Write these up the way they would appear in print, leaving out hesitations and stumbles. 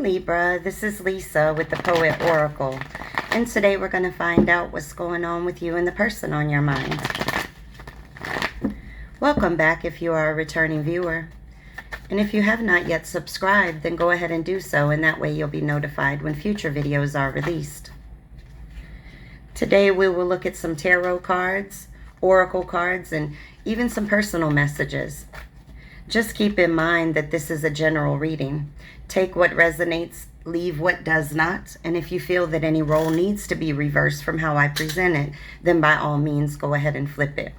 Libra, this is Lisa with the Poet Oracle, and today we're going to find out what's going on with you and the person on your mind. Welcome back if you are a returning viewer, and if you have not yet subscribed, then go ahead and do so, and that way you'll be notified when future videos are released. Today we will look at some tarot cards, oracle cards, and even some personal messages. Just keep in mind that this is a general reading. Take what resonates, leave what does not, and if you feel that any role needs to be reversed from how I present it, then by all means go ahead and flip it.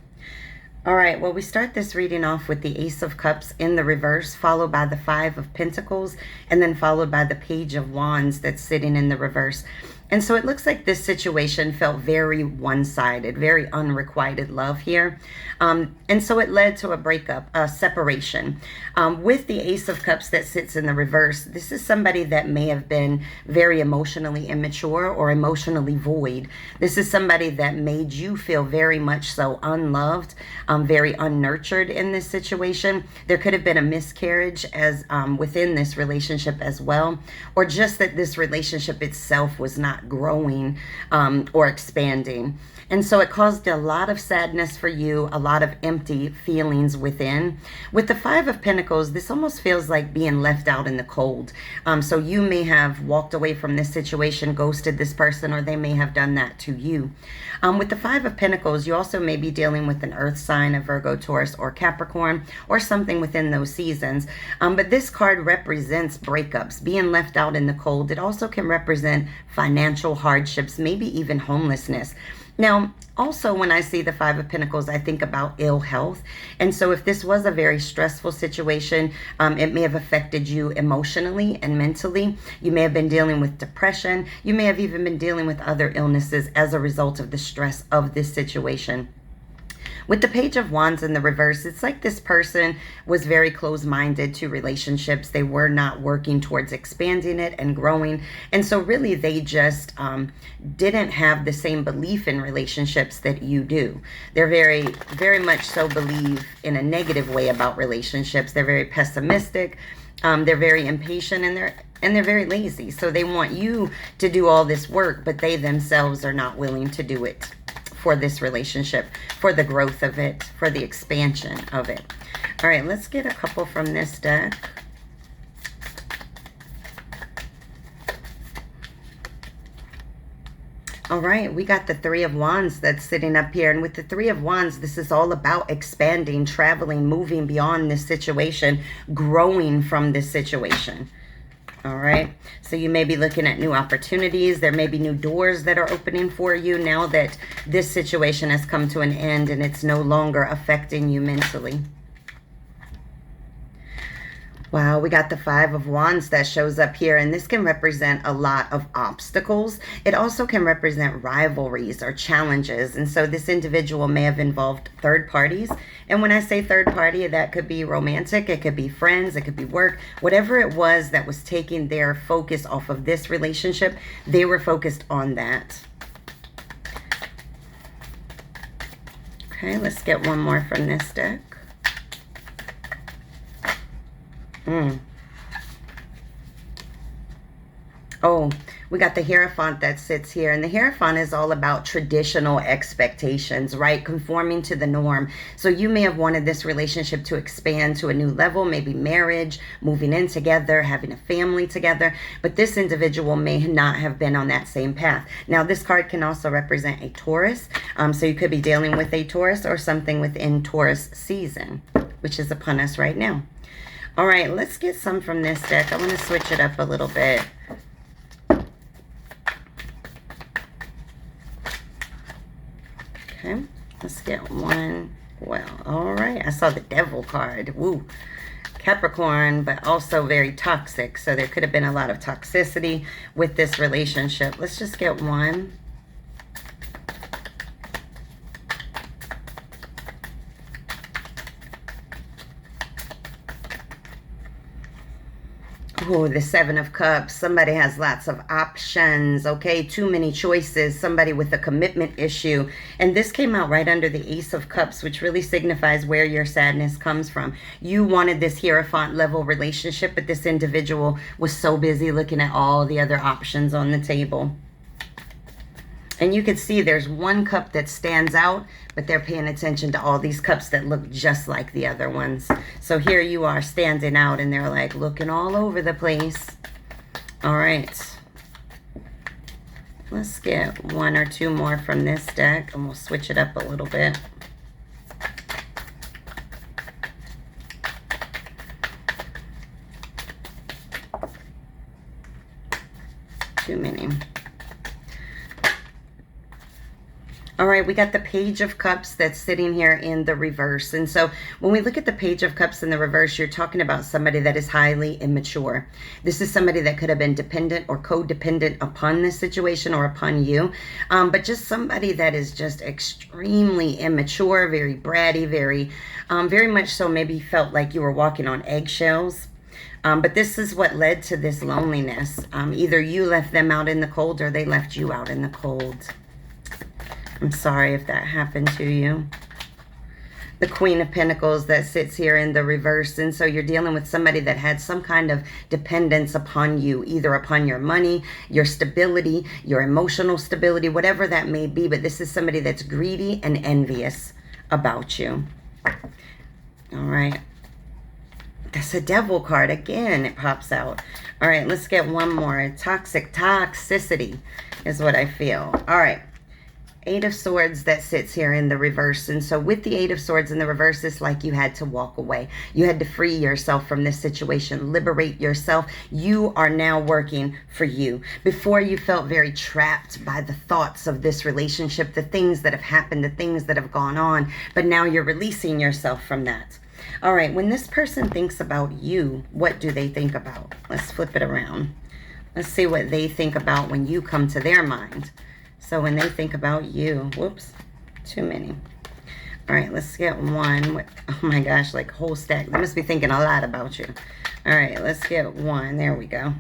All right, well, we start this reading off with the Ace of Cups in the reverse, followed by the Five of Pentacles, and then followed by the Page of Wands that's sitting in the reverse. And so it looks like this situation felt very one-sided, very unrequited love here. And so it led to a breakup, a separation. With the Ace of Cups that sits in the reverse, this is somebody that may have been very emotionally immature or emotionally void. This is somebody that made you feel very much so unloved, very unnurtured in this situation. There could have been a miscarriage as within this relationship as well, or just that this relationship itself was not growing or expanding. And so it caused a lot of sadness for you, a lot of empty feelings within. With the Five of Pentacles, this almost feels like being left out in the cold. So you may have walked away from this situation, ghosted this person, or they may have done that to you. With the Five of Pentacles, you also may be dealing with an earth sign, a Virgo, Taurus, or Capricorn, or something within those seasons. But this card represents breakups, being left out in the cold. It also can represent financial hardships, maybe even homelessness. Now, also when I see the Five of Pentacles, I think about ill health. And so if this was a very stressful situation, it may have affected you emotionally and mentally. You may have been dealing with depression. You may have even been dealing with other illnesses as a result of the stress of this situation. With the Page of Wands in the reverse, it's like this person was very closed-minded to relationships. They were not working towards expanding it and growing. And so really they just didn't have the same belief in relationships that you do. They're very much so believe in a negative way about relationships. They're very pessimistic. They're very impatient, and they're very lazy. So they want you to do all this work, but they themselves are not willing to do it for this relationship, for the growth of it, for the expansion of it. All right, let's get a couple from this deck. All right, we got the Three of Wands that's sitting up here. And with the Three of Wands, this is all about expanding, traveling, moving beyond this situation, growing from this situation. All right, so you may be looking at new opportunities. There may be new doors that are opening for you now that this situation has come to an end and it's no longer affecting you mentally. Wow, we got the Five of Wands that shows up here, and this can represent a lot of obstacles. It also can represent rivalries or challenges, and so this individual may have involved third parties. And when I say third party, that could be romantic, it could be friends, it could be work. Whatever it was that was taking their focus off of this relationship, they were focused on that. Okay, let's get one more from this deck. Oh, we got the Hierophant that sits here, and the Hierophant is all about traditional expectations, right? Conforming to the norm. So you may have wanted this relationship to expand to a new level, maybe marriage, moving in together, having a family together, but this individual may not have been on that same path. Now, this card can also represent a Taurus, so you could be dealing with a Taurus or something within Taurus season, which is upon us right now. All right, let's get some from this deck. I want to switch it up a little bit. Okay, let's get one. Well, all right. I saw the Devil card. Woo. Capricorn, but also very toxic. So there could have been a lot of toxicity with this relationship. Let's just get one. Oh, the Seven of Cups. Somebody has lots of options, okay? Too many choices. Somebody with a commitment issue. And this came out right under the Ace of Cups, which really signifies where your sadness comes from. You wanted this Hierophant level relationship, but this individual was so busy looking at all the other options on the table. And you can see there's one cup that stands out, but they're paying attention to all these cups that look just like the other ones. So here you are standing out, and they're like looking all over the place. All right. Let's get one or two more from this deck, and we'll switch it up a little bit. Too many. All right, we got the Page of Cups that's sitting here in the reverse. And so when we look at the Page of Cups in the reverse, you're talking about somebody that is highly immature. This is somebody that could have been dependent or codependent upon this situation or upon you. But just somebody that is just extremely immature, very bratty, very much so maybe felt like you were walking on eggshells. But this is what led to this loneliness. Either you left them out in the cold or they left you out in the cold. I'm sorry if that happened to you. The Queen of Pentacles that sits here in the reverse. And so you're dealing with somebody that had some kind of dependence upon you, either upon your money, your stability, your emotional stability, whatever that may be. But this is somebody that's greedy and envious about you. All right. That's a Devil card. Again, it pops out. All right, let's get one more. Toxicity is what I feel. All right. Eight of Swords that sits here in the reverse. And so with the Eight of Swords in the reverse, it's like you had to walk away. You had to free yourself from this situation, liberate yourself. You are now working for you. Before, you felt very trapped by the thoughts of this relationship, the things that have happened, the things that have gone on. But now you're releasing yourself from that. All right, when this person thinks about you, what do they think about? Let's flip it around. Let's see what they think about when you come to their mind. So when they think about you, whoops, too many. All right, let's get one. Oh my gosh, like whole stack. They must be thinking a lot about you. All right, let's get one. There we go.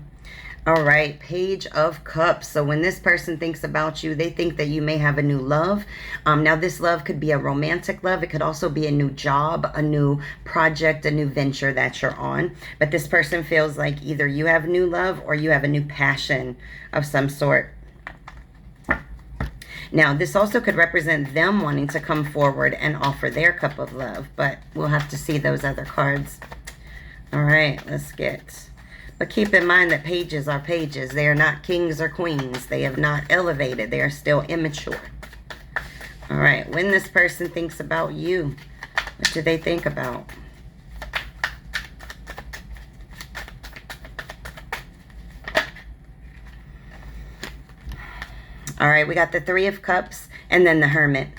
All right, Page of Cups. So when this person thinks about you, they think that you may have a new love. Now this love could be a romantic love. It could also be a new job, a new project, a new venture that you're on. But this person feels like either you have new love or you have a new passion of some sort. Now, this also could represent them wanting to come forward and offer their cup of love, but we'll have to see those other cards. All right, let's get... But keep in mind that pages are pages. They are not kings or queens. They have not elevated. They are still immature. All right, when this person thinks about you, what do they think about? All right, we got the Three of Cups and then the Hermit.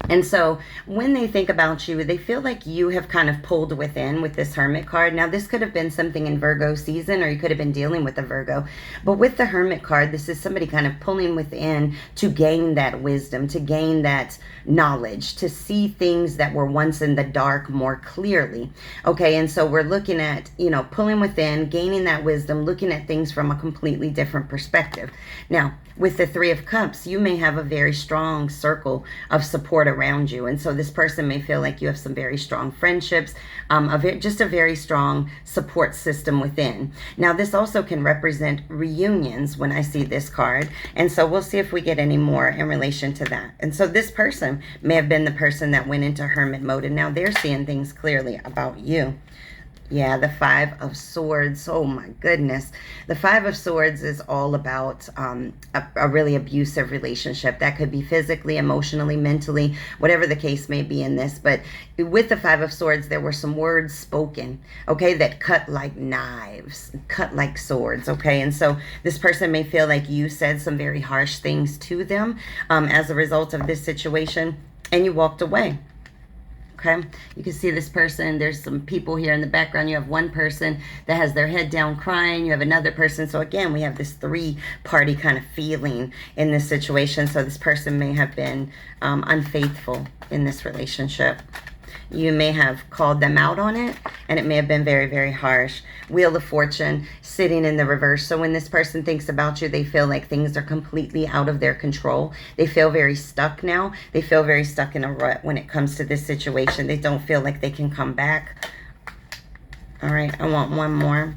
And so when they think about you, they feel like you have kind of pulled within with this Hermit card. Now, this could have been something in Virgo season, or you could have been dealing with a Virgo. But with the Hermit card, this is somebody kind of pulling within to gain that wisdom, to gain that knowledge, to see things that were once in the dark more clearly. Okay, and so we're looking at, you know, pulling within, gaining that wisdom, looking at things from a completely different perspective. Now, with the Three of Cups, you may have a very strong circle of support around you. And so this person may feel like you have some very strong friendships, just a very strong support system within. Now, this also can represent reunions when I see this card. And so we'll see if we get any more in relation to that. And so this person may have been the person that went into hermit mode, and now they're seeing things clearly about you. Yeah, the Five of Swords. Oh my goodness. The Five of Swords is all about a really abusive relationship. That could be physically, emotionally, mentally, whatever the case may be in this. But with the Five of Swords, there were some words spoken, okay, that cut like knives, cut like swords, okay? And so this person may feel like you said some very harsh things to them as a result of this situation, and you walked away. Okay, you can see this person. There's some people here in the background. You have one person that has their head down crying. You have another person. So again, we have this three-party kind of feeling in this situation. So this person may have been unfaithful in this relationship. You may have called them out on it, and it may have been very, very harsh. Wheel of Fortune sitting in the reverse. So when this person thinks about you, they feel like things are completely out of their control. They feel very stuck now. They feel very stuck in a rut when it comes to this situation. They don't feel like they can come back. All right, I want one more.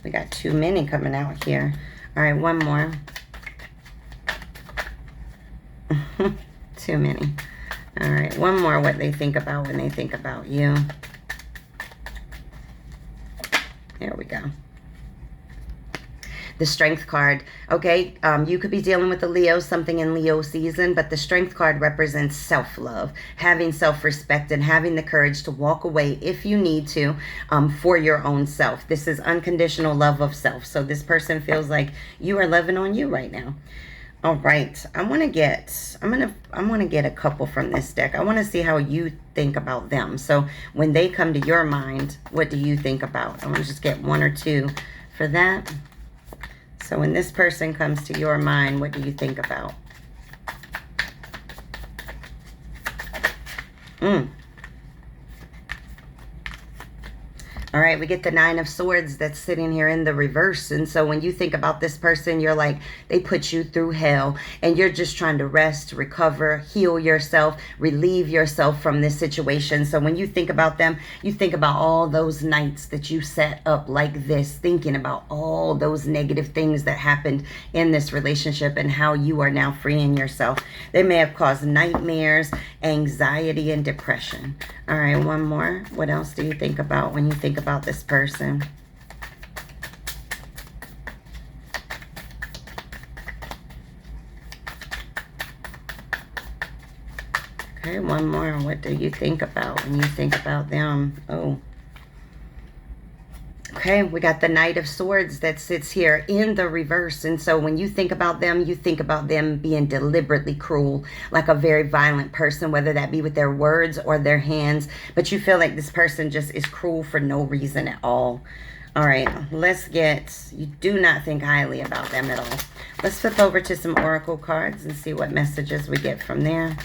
We got too many coming out here. All right, one more. Too many. All right, one more, what they think about when they think about you. There we go. The Strength card. Okay, you could be dealing with a Leo, something in Leo season, but the Strength card represents self-love, having self-respect, and having the courage to walk away if you need to for your own self. This is unconditional love of self. So this person feels like you are loving on you right now. All right, I want to get a couple from this deck. I want to see how you think about them. So when they come to your mind, what do you think about? I want to just get one or two for that. So when this person comes to your mind, what do you think about? All right, we get the Nine of Swords that's sitting here in the reverse. And so when you think about this person, you're like, they put you through hell and you're just trying to rest, recover, heal yourself, relieve yourself from this situation. So when you think about them, you think about all those nights that you sat up like this, thinking about all those negative things that happened in this relationship and how you are now freeing yourself. They may have caused nightmares, anxiety, and depression. All right, one more. What else do you think about when you think about this person? Okay, one more. What do you think about when you think about them? Oh. Okay, we got the Knight of Swords that sits here in the reverse. And so when you think about them, you think about them being deliberately cruel, like a very violent person, whether that be with their words or their hands. But you feel like this person just is cruel for no reason at all. All right, you do not think highly about them at all. Let's flip over to some oracle cards and see what messages we get from there.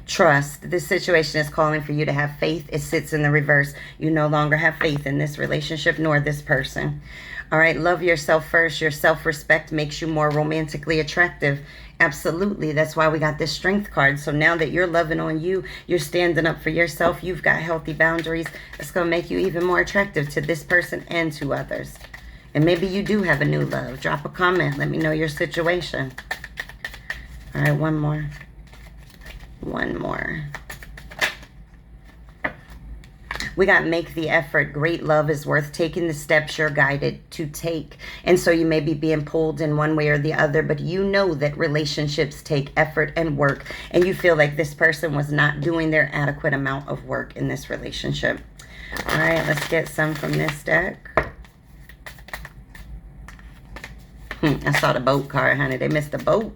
Trust. This situation is calling for you to have faith. It sits in the reverse. You no longer have faith in this relationship nor this person. All right, love yourself first. Your self-respect makes you more romantically attractive. Absolutely. That's why we got this Strength card. So now that you're loving on you, you're standing up for yourself, you've got healthy boundaries, it's going to make you even more attractive to this person and to others. And maybe you do have a new love. Drop a comment. Let me know your situation. All right, one more. One more. We got make the effort. Great love is worth taking the steps you're guided to take. And so you may be being pulled in one way or the other, but you know that relationships take effort and work, and you feel like this person was not doing their adequate amount of work in this relationship. All right, let's get some from this deck. I saw the boat card, honey. They missed the boat.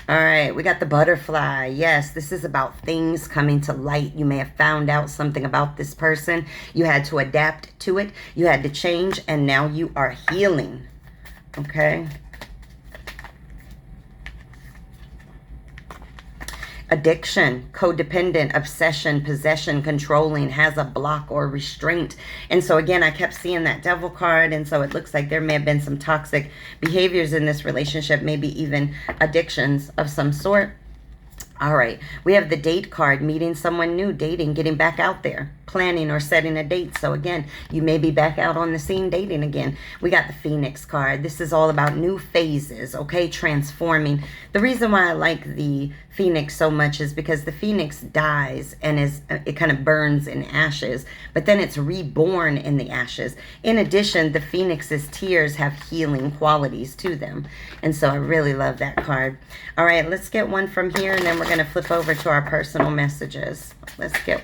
All right, we got the Butterfly. Yes, this is about things coming to light. You may have found out something about this person. You had to adapt to it. You had to change, and now you are healing. Okay. Addiction, codependent, obsession, possession, controlling, has a block or restraint. And so again, I kept seeing that Devil card, and so it looks like there may have been some toxic behaviors in this relationship, maybe even addictions of some sort. All right, we have the Date card, meeting someone new, dating, getting back out there, planning or setting a date. So again, you may be back out on the scene dating again. We got the Phoenix card. This is all about new phases, okay, transforming. The reason why I like the Phoenix so much is because the Phoenix dies and it kind of burns in ashes, but then it's reborn in the ashes. In addition, the Phoenix's tears have healing qualities to them. And so I really love that card. All right, let's get one from here, and then we're going to flip over to our personal messages. Let's get...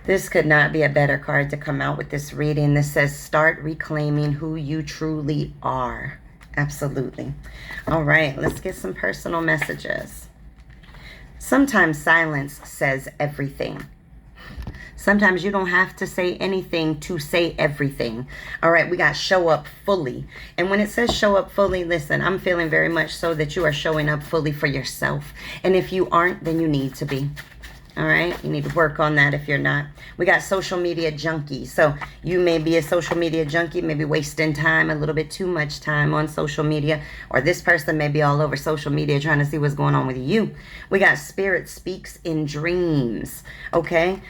This could not be a better card to come out with this reading. This says, start reclaiming who you truly are. Absolutely. All right, let's get some personal messages. Sometimes silence says everything. Sometimes you don't have to say anything to say everything. All right, we got show up fully. And when it says show up fully, listen, I'm feeling very much so that you are showing up fully for yourself. And if you aren't, then you need to be. All right, you need to work on that if you're not. We got social media junkie. So you may be a social media junkie, maybe wasting time, a little bit too much time on social media. Or this person may be all over social media trying to see what's going on with you. We got spirit speaks in dreams. Okay,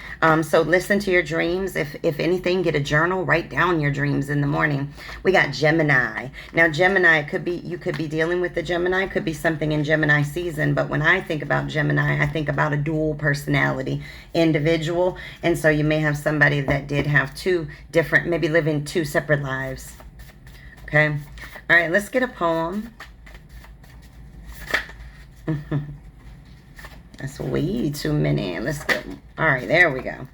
so listen to your dreams. If anything, get a journal, write down your dreams in the morning. We got Gemini. Now Gemini, could be, you could be dealing with the Gemini, could be something in Gemini season. But when I think about Gemini, I think about a dual personality individual. And so you may have somebody that did have two different, maybe living two separate lives. Okay. All right, let's get a poem. That's way too many. Let's get, all right, there we go.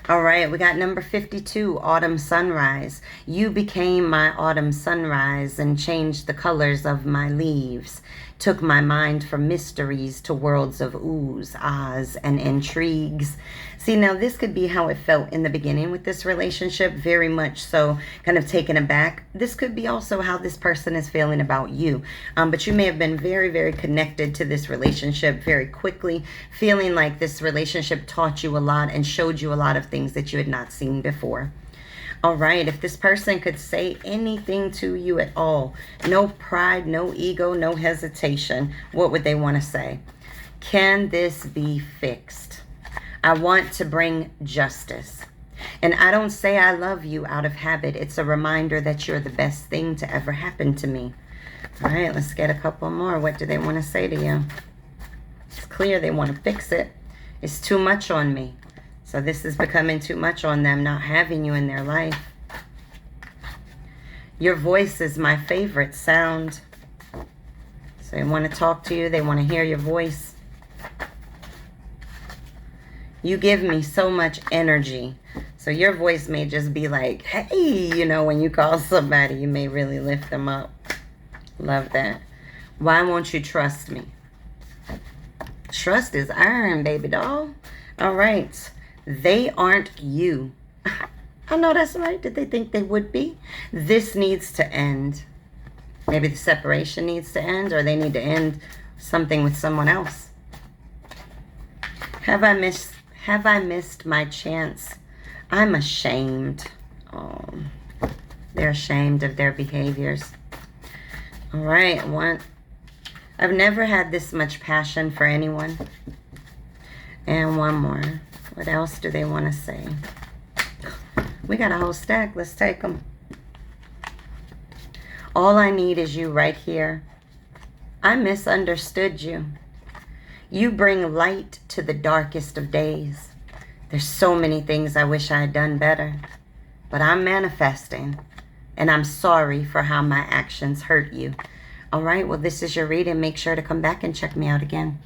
All right, we got number 52, Autumn Sunrise. You became my autumn sunrise and changed the colors of my leaves. Took my mind from mysteries to worlds of oohs, ahs, and intrigues. See, now this could be how it felt in the beginning with this relationship, very much so, kind of taken aback. This could be also how this person is feeling about you. But you may have been very, very connected to this relationship very quickly, feeling like this relationship taught you a lot and showed you a lot of things that you had not seen before. All right, if this person could say anything to you at all, no pride, no ego, no hesitation, what would they want to say? Can this be fixed? I want to bring justice. And I don't say I love you out of habit. It's a reminder that you're the best thing to ever happen to me. All right, let's get a couple more. What do they want to say to you? It's clear they want to fix it. It's too much on me. So this is becoming too much on them, not having you in their life. Your voice is my favorite sound. So they want to talk to you. They want to hear your voice. You give me so much energy. So your voice may just be like, hey, you know, when you call somebody, you may really lift them up. Love that. Why won't you trust me? Trust is iron, baby doll. All right. They aren't you. I know that's right. Did they think they would be? This needs to end. Maybe the separation needs to end, or they need to end something with someone else. Have I missed my chance? I'm ashamed. Oh, they're ashamed of their behaviors. All right, I've never had this much passion for anyone. And one more. What else do they want to say? We got a whole stack. Let's take them. All I need is you right here. I misunderstood you. You bring light to the darkest of days. There's so many things I wish I had done better. But I'm manifesting. And I'm sorry for how my actions hurt you. All right, well, this is your reading. Make sure to come back and check me out again.